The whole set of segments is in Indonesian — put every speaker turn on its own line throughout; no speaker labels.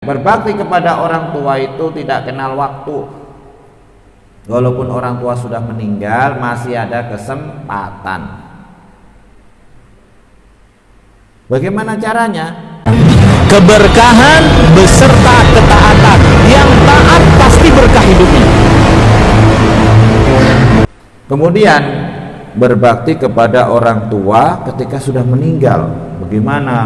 Berbakti kepada orang tua itu tidak kenal waktu. Walaupun orang tua sudah meninggal, masih ada kesempatan. Bagaimana caranya?
Keberkahan beserta ketaatan. Yang taat pasti berkah hidupnya.
Kemudian berbakti kepada orang tua ketika sudah meninggal. Bagaimana?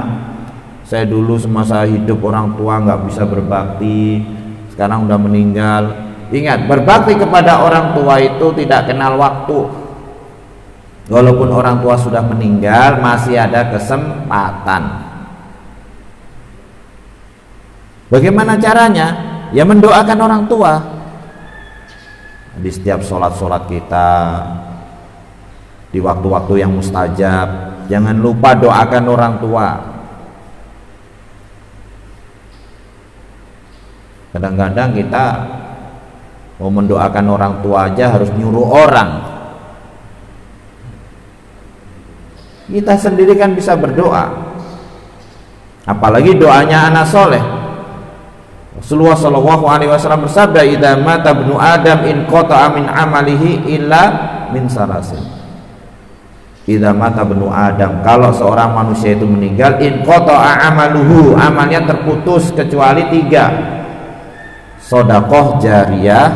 Saya dulu semasa hidup orang tua nggak bisa berbakti, sekarang udah meninggal. Ingat, berbakti kepada orang tua itu tidak kenal waktu. Walaupun orang tua sudah meninggal, masih ada kesempatan. Bagaimana caranya? Ya mendoakan orang tua. Di setiap sholat-sholat kita, di waktu-waktu yang mustajab, jangan lupa doakan orang tua. Kadang-kadang kita mau mendoakan orang tua aja harus nyuruh orang. Kita sendiri kan bisa berdoa, apalagi doanya anak soleh. Rasulullah Shallallahu Alaihi Wasallam bersabda, "Idza mata ibnu Adam in qata'a min amalihi illa min salasin." Idza mata ibnu Adam, kalau seorang manusia itu meninggal, in qata'a amaluhu, amalnya terputus kecuali 3. Sodakoh jariyah,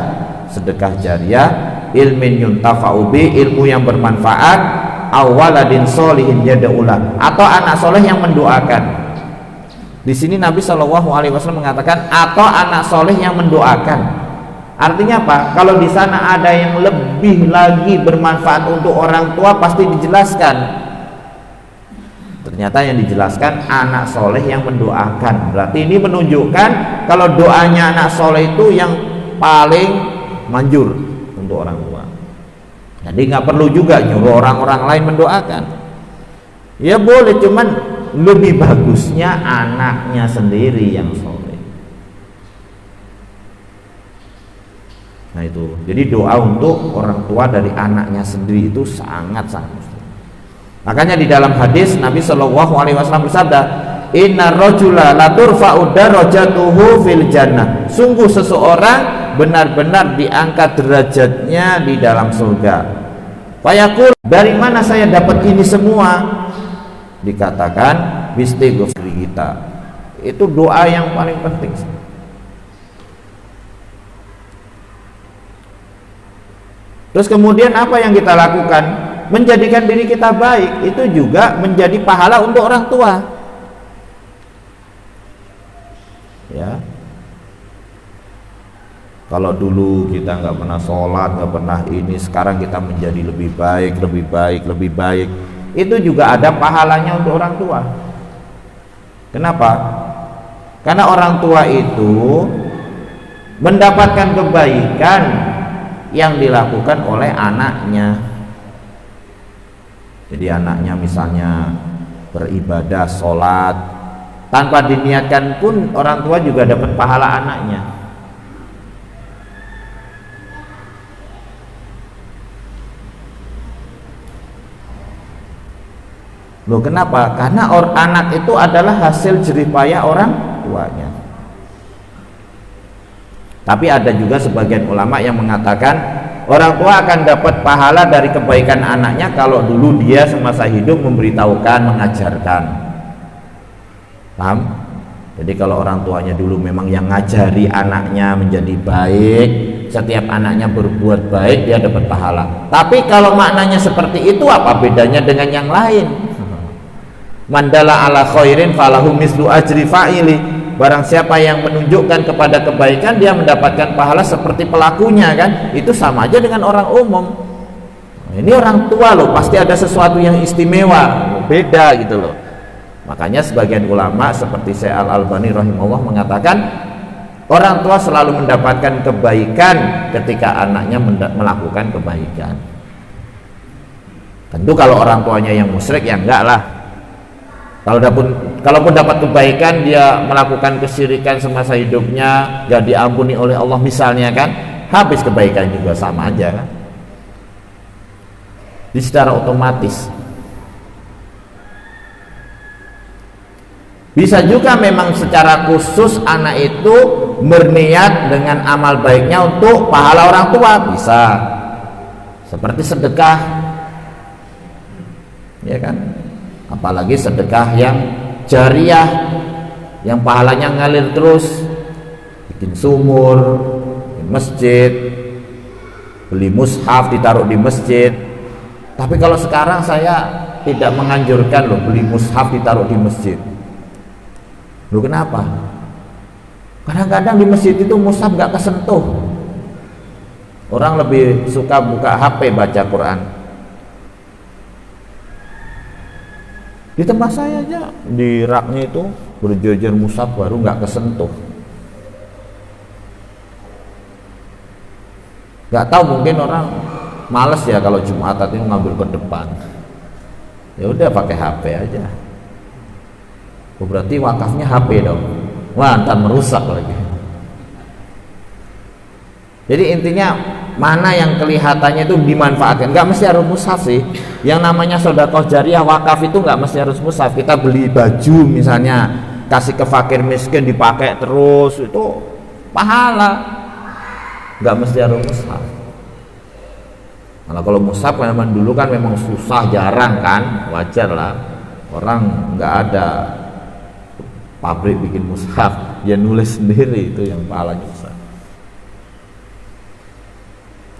sedekah jariyah, ilmin yuntafa'u bi, ilmu yang bermanfaat, awaladin solihin yad'ulah, atau anak soleh yang mendoakan. Di sini Nabi Shallallahu Alaihi Wasallam mengatakan atau anak soleh yang mendoakan. Artinya apa? Kalau di sana ada yang lebih lagi bermanfaat untuk orang tua, pasti dijelaskan. Ternyata yang dijelaskan anak soleh yang mendoakan. Berarti ini menunjukkan kalau doanya anak soleh itu yang paling manjur untuk orang tua. Jadi nggak perlu juga nyuruh orang-orang lain mendoakan. Ya boleh, cuman lebih bagusnya anaknya sendiri yang soleh. Nah itu, jadi doa untuk orang tua dari anaknya sendiri itu sangat-sangat mustahil. Makanya di dalam hadis Nabi Shallallahu Alaihi Wasallam bersabda, "Inna rojula la turfa'u darajatuhu fil jannah." Sungguh seseorang benar-benar diangkat derajatnya di dalam surga. Fayaqul, dari mana saya dapat ini semua? Dikatakan bistighfar kita. Itu doa yang paling penting. Terus kemudian apa yang kita lakukan? Menjadikan diri kita baik, itu juga menjadi pahala untuk orang tua. Ya. Kalau dulu kita nggak pernah sholat, nggak pernah ini, sekarang kita menjadi lebih baik, lebih baik, lebih baik. Itu juga ada pahalanya untuk orang tua. Kenapa? Karena orang tua itu mendapatkan kebaikan yang dilakukan oleh anaknya. Jadi anaknya misalnya beribadah, sholat, tanpa diniatkan pun orang tua juga dapat pahala anaknya. Loh kenapa? Karena anak itu adalah hasil jerih payah orang tuanya. Tapi ada juga sebagian ulama yang mengatakan orang tua akan dapat pahala dari kebaikan anaknya kalau dulu dia semasa hidup memberitahukan, mengajarkan. Paham? Jadi kalau orang tuanya dulu memang yang ngajari anaknya menjadi baik, setiap anaknya berbuat baik, dia dapat pahala. Tapi kalau maknanya seperti itu, apa bedanya dengan yang lain? Mandala ala khairin falahu mislu ajri fa'ili. Barang siapa yang menunjukkan kepada kebaikan, dia mendapatkan pahala seperti pelakunya, kan? Itu sama aja dengan orang umum. Ini orang tua loh, pasti ada sesuatu yang istimewa, beda gitu loh. Makanya sebagian ulama seperti Syekh Al-Albani rahimahullah mengatakan orang tua selalu mendapatkan kebaikan ketika anaknya melakukan kebaikan. Tentu kalau orang tuanya yang musyrik ya enggak lah. Kalaupun dapat kebaikan, dia melakukan kesyirikan semasa hidupnya, gak diampuni oleh Allah misalnya, kan habis kebaikan juga, sama aja kan. Di secara otomatis Bisa juga memang secara khusus anak itu berniat dengan amal baiknya untuk pahala orang tua, bisa. Seperti sedekah, ya kan? Apalagi sedekah yang jariyah, yang pahalanya ngalir terus, bikin sumur, bikin masjid, beli mushaf ditaruh di masjid. Tapi kalau sekarang saya tidak menganjurkan loh beli mushaf ditaruh di masjid. Loh kenapa? Kadang-kadang di masjid itu mushaf nggak kesentuh. Orang lebih suka buka HP baca Quran. Di tempat saya aja di raknya itu berjejer mushaf baru nggak kesentuh. Nggak tahu, mungkin orang males ya kalau Jumatan itu ngambil ke depan. Ya udah pakai HP aja. Oh, berarti wakafnya HP dong. Wah, ntar merusak lagi. Jadi intinya mana yang kelihatannya itu dimanfaatkan. Nggak mesti harus mushaf sih. Yang namanya sedekah jariyah wakaf itu nggak mesti harus mushaf. Kita beli baju misalnya, kasih ke fakir miskin dipakai terus, itu pahala. Nggak mesti harus mushaf. Nah, kalau mushaf memang dulu kan memang susah, jarang kan, wajar lah. Orang nggak ada pabrik bikin mushaf, dia nulis sendiri, itu yang pahalanya besar.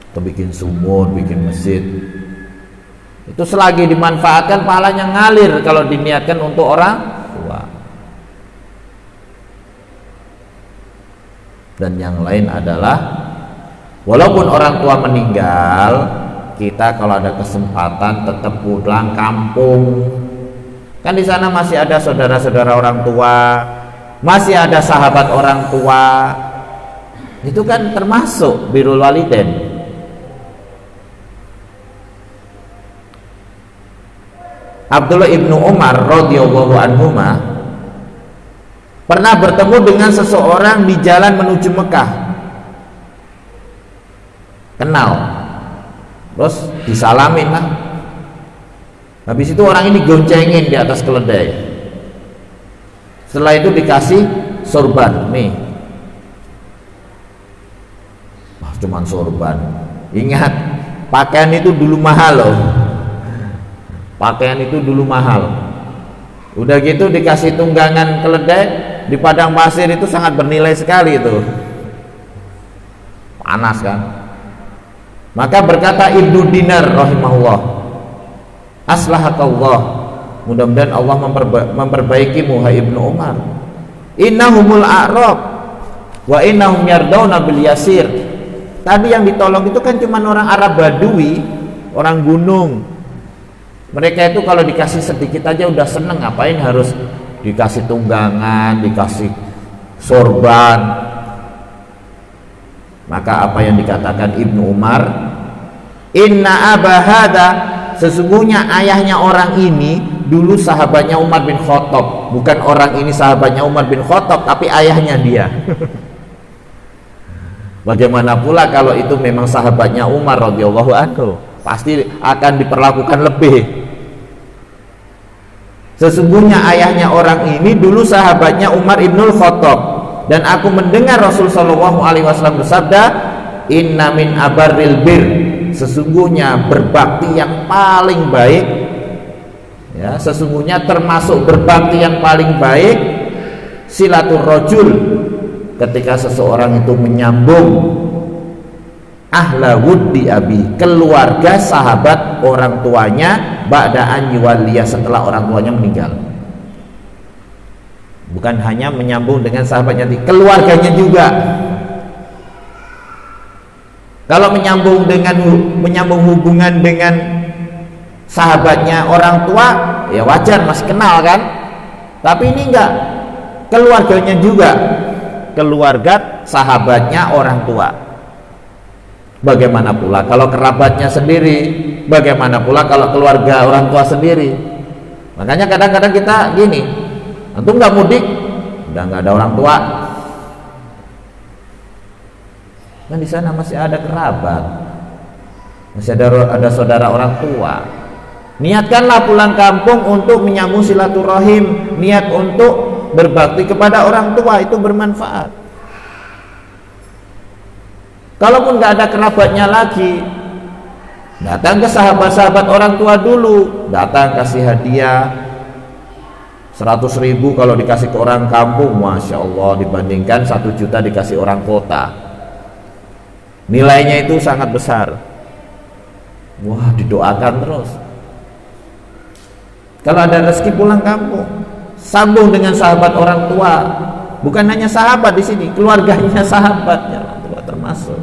Atau bikin sumur, bikin masjid, itu selagi dimanfaatkan pahalanya ngalir kalau diniatkan untuk orang tua. Dan yang lain adalah walaupun orang tua meninggal, kita kalau ada kesempatan tetap pulang kampung. Kan di sana masih ada saudara-saudara orang tua, masih ada sahabat orang tua. Itu kan termasuk birrul walidain. Abdullah ibnu Umar radhiyallahu anhuma pernah bertemu dengan seseorang di jalan menuju Mekah. Kenal, terus disalamin lah. Habis itu orang ini goncengin di atas keledai. Setelah itu dikasih sorban, nih. Wah, cuman sorban. Ingat, pakaian itu dulu mahal loh. Pakaian itu dulu mahal. Udah gitu dikasih tunggangan keledai di padang pasir, itu sangat bernilai sekali itu. Panas kan? Maka berkata Ibnu Dinar rahimahullah, aslahakallah, mudah-mudahan Allah memperbaikimu hai Ibnu Umar. Innahumul a'rab wa innahum yardawna bil yasir. Tadi yang ditolong itu kan cuma orang Arab Badui, orang gunung. Mereka itu kalau dikasih sedikit aja udah seneng, ngapain harus dikasih tunggangan, dikasih sorban. Maka apa yang dikatakan Ibnu Umar, inna abahada, sesungguhnya ayahnya orang ini dulu sahabatnya Umar bin Khattab. Bukan orang ini sahabatnya Umar bin Khattab, tapi ayahnya dia. Bagaimana pula kalau itu memang sahabatnya Umar radhiyallahu anhu, pasti akan diperlakukan lebih. Sesungguhnya ayahnya orang ini dulu sahabatnya Umar ibnul Khattab, dan aku mendengar Rasul sallallahu alaihi wasallam bersabda, inna min abarril bir, sesungguhnya berbakti yang paling baik, ya, sesungguhnya termasuk berbakti yang paling baik, silatur rajul, ketika seseorang itu menyambung ahla wuddi abi, keluarga sahabat orang tuanya, ba'da'an yuwalliya, setelah orang tuanya meninggal. Bukan hanya menyambung dengan sahabatnya, keluarganya juga. Kalau menyambung hubungan dengan sahabatnya orang tua, ya wajar, masih kenal kan. Tapi ini enggak, keluarganya juga, keluarga sahabatnya orang tua. Bagaimana pula kalau kerabatnya sendiri, bagaimana pula kalau keluarga orang tua sendiri. Makanya kadang-kadang kita gini, antum nggak mudik, udah nggak ada orang tua, kan di sana masih ada kerabat, masih ada saudara orang tua. Niatkanlah pulang kampung untuk menyambung silaturahim, niat untuk berbakti kepada orang tua itu bermanfaat. Kalaupun nggak ada kerabatnya lagi, datang ke sahabat-sahabat orang tua dulu, datang kasih hadiah 100.000 kalau dikasih ke orang kampung, Masya Allah, dibandingkan 1 juta dikasih orang kota, nilainya itu sangat besar. Wah, didoakan terus. Kalau ada rezeki pulang kampung, sambung dengan sahabat orang tua. Bukan hanya sahabat di sini, keluarganya sahabatnya orang tua termasuk.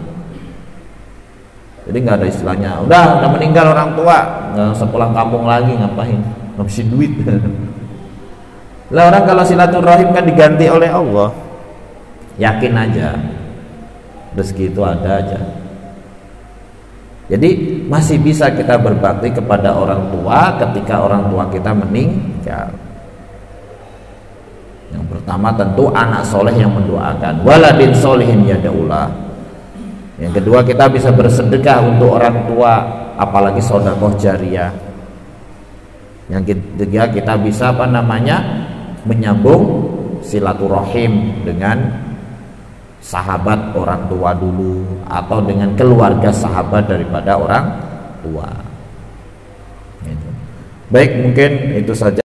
Jadi nggak ada istilahnya, udah meninggal orang tua, nggak usah pulang kampung lagi, ngapain? Ngabisin duit. Lah orang kalau silaturahim kan diganti oleh Allah. Yakin aja, rezeki itu ada aja. Jadi masih bisa kita berbakti kepada orang tua ketika orang tua kita meninggal. Yang pertama tentu anak soleh yang mendoakan, waladin solihin yada'ullah. Yang kedua kita bisa bersedekah untuk orang tua, apalagi sedekah jariyah. Yang ketiga kita bisa menyambung silaturahim dengan sahabat orang tua dulu atau dengan keluarga sahabat daripada orang tua. Baik, mungkin itu saja.